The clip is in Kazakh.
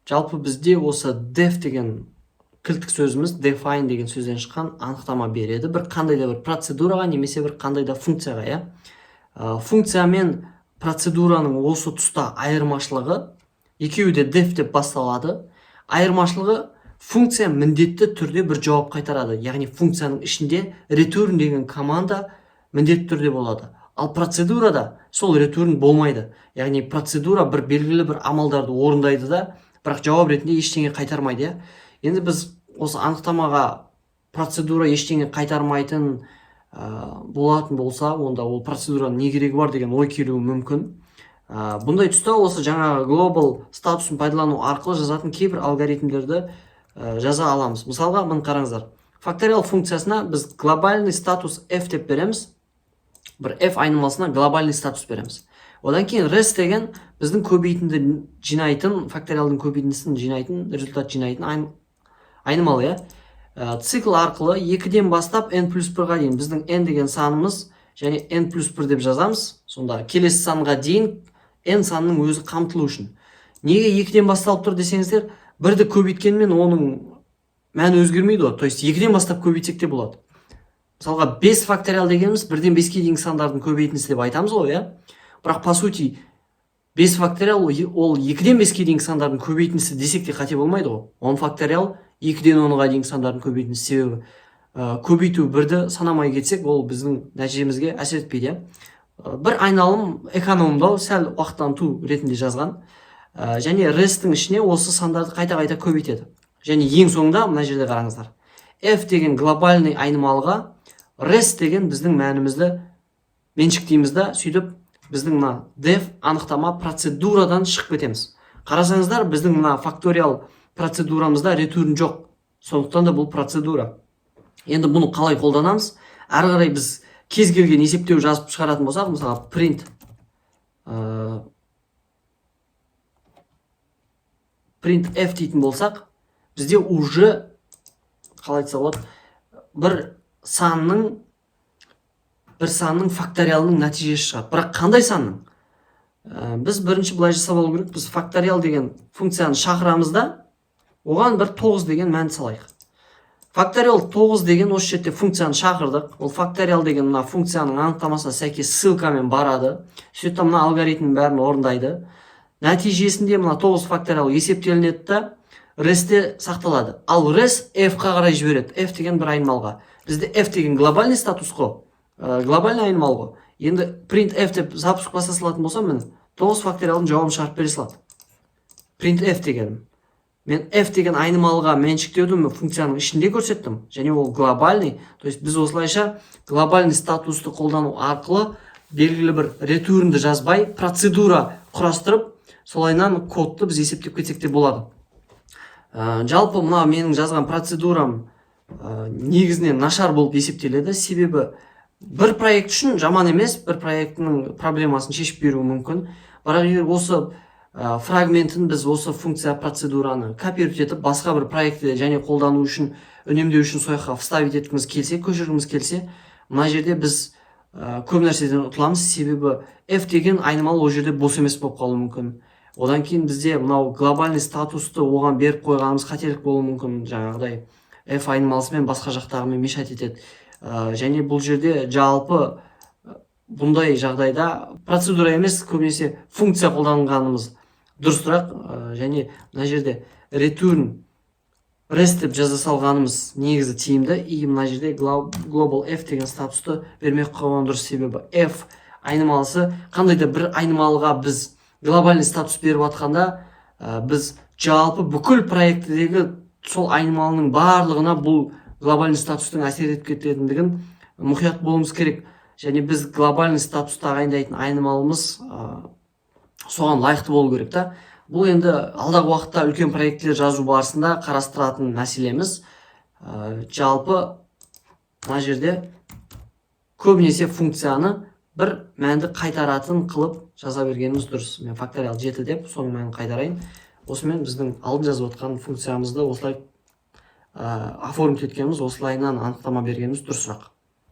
Жалпы бізде осы def деген кілттік сөзіміз define деген сөзден шыққан анықтама береді. Бір қандай да бір процедураға немесе бір қандай да функцияға, иә. Функция мен процедураның осы тұста айырмашылығы, екеуі де def деп басталады. Айырмашылығы, функция міндетті түрде бір жауап қайтарады. Яғни функцияның ішінде return деген команда міндетті түрде болады. Ал процедурада сол return болмайды. Яғни процедура бір белгілі бір амалдарды орындайды да, бірақ жауап ретінде ештеңе қайтармайды, иә. Енді біз осы анықтамаға процедура ештеңе қайтармайтын болатын болса, онда ол процедураның не керегі бар деген ой келуі мүмкін. Бұндай тұста осы жаңағы global статусын пайдалану арқылы жазатын кейбір алгоритмдерді жаза аламыз. Мысалға, мына қараңыздар. Факториал функциясына біз глобальный статус f деп береміз. Бір f айнымалысына глобальный статус береміз. Одан кейін rest деген біздің көбейтінді жинайтын, факториалдың көбейтіндісін жинайтын, результат жинайтын айнымалы, иә. Цикл арқылы 2-ден бастап n+1-ға дейін біздің n деген санымыз және n+1 деп жазамыз. Сонда келесі санға дейін n санының өзі қамтылу үшін. Неге 2-ден басталып тұр десеңіздер, 1-ді көбейткенмен оның мәні өзгермейді ғой. То есть 2-ден бастап көбейтсек те болады. Мысалға 5 факториал дегеніміз 1-ден 5-ке дейінгі сандардың көбейтіндісі деп айтамыз ғой, иә. Бірақ по сути 5 факториал ол 2-ден 5-ке дейінгі сандардың көбейтіндісі десек те қате болмайды ғой. 10 факториал 2-ден 10-ға дейінгі сандардың көбейтіндісі, себебі көбейту 1-ді санамай кетсек, ол біздің нәтижемізге әсер етпейді. Бір айналым экономдау, сәл уақыттанту ретінде жазған. Және rest'тің ішіне осы сандарды қайта-қайта көбейтеді. Және ең соңында мына жерде қараңыздар. F деген глобальный айнымалыға rest деген біздің мәнімізді меншіктейміз да, сөйтіп біздің мына def анықтама процедурадан шығып кетеміз. Қарасаңыздар, біздің мына факториал процедурамызда return жоқ. Сондықтан да бұл процедура. Енді бұны қалай қолданамыз? Әрі қарай біз кез келген есептеу жазып шығаратын болсақ, мысалы print f дейтін болсақ, бізде уже қалай айтса болады, бір санның факториалының нәтижесі шығады. Бірақ қандай санның? Біз бірінші былай жасап алу керек. Біз факториал деген функцияны шақырамыз да, оған бір 9 деген мән салайық. Факториал 9 деген осы жерде функцияны шақырдық. Ол факториал деген мына функцияның анықтамасына сәйкес ссылкамен барады. Сөйтіп мына алгоритмнің бәрін орындайды. Нәтижесінде мына 9 факториал есептелінеді да, rest'те сақталады. Ал rest f-қа қарай жібереді. F деген бір айнымалға. Бізде f деген глобальный статус қой, глобальный айнымал ғой. Енді print f деп запуск баса салатын болсам, мен 9 факториалдың жауабын шығарып бере салады. Print f деген. Мен f деген айнымалға меншіктеуді функцияның ішінде көрсеттім. Және ол глобальный. То есть біз осылайша глобальный статусты қолдану арқылы белгілі бір ретурнді жазбай, процедура құрастырып, солайынан кодты біз есептеп кетсек те болады. Жалпы мына менің жазған процедурам негізінен нашар болып есептеледі. Себебі бір проект үшін жаман емес, бір проекттің проблемасын шешіп беруі мүмкін. Бірақ егер осы фрагментін біз осы функция процедураны копировать етіп, басқа бір проектте және қолдану үшін, үнемдеу үшін сояққа вставить еткіміз келсе, көшіргіміз келсе, мына жерде біз көп нәрседен ұтыламыз. Себебі f деген айнымал ол жерде бос емес болып қалуы мүмкін. Одан кейін бізде мынау глобальный статусты оған беріп қойғанымыз қателік болуы мүмкін. Жаңағыдай f айнымалысымен басқа жақтағымен мешать етеді. Және бұл жерде жалпы бұндай жағдайда процедура емес, көбінесе функция қолданғанымыз дұрысырақ. Және мына жерде return rest деп жаза салғанымыз негізі тиімді. И мына жерде global f деген статусты бермей қойған дұрыс. Себебі f айнымалысы қандай да бір айнымалыға біз глобальный статус беріп атқанда, біз жалпы бүкіл проекттегі сол айнымалының барлығына бұл глобальный статустың әсер етіп кететіндігін мұқият болуымыз керек. Және біз глобальный статус тағайындайтын айнымалымыз соған лайықты болу керек та. Бұл енді алдағы уақытта үлкен проекттер жазу барысында қарастыратын мәселеміз. Жалпы мына жерде көбінесе функцияны бір мәнді қайтаратын қылып жаза бергеніміз дұрыс. Мен факториал 7 деп соның мәнін қайтарайын. Осымен біздің алдын жазып отқан функциямызды осылай оформить еткеніміз, осылайынан анықтама бергеніміз дұрысырақ.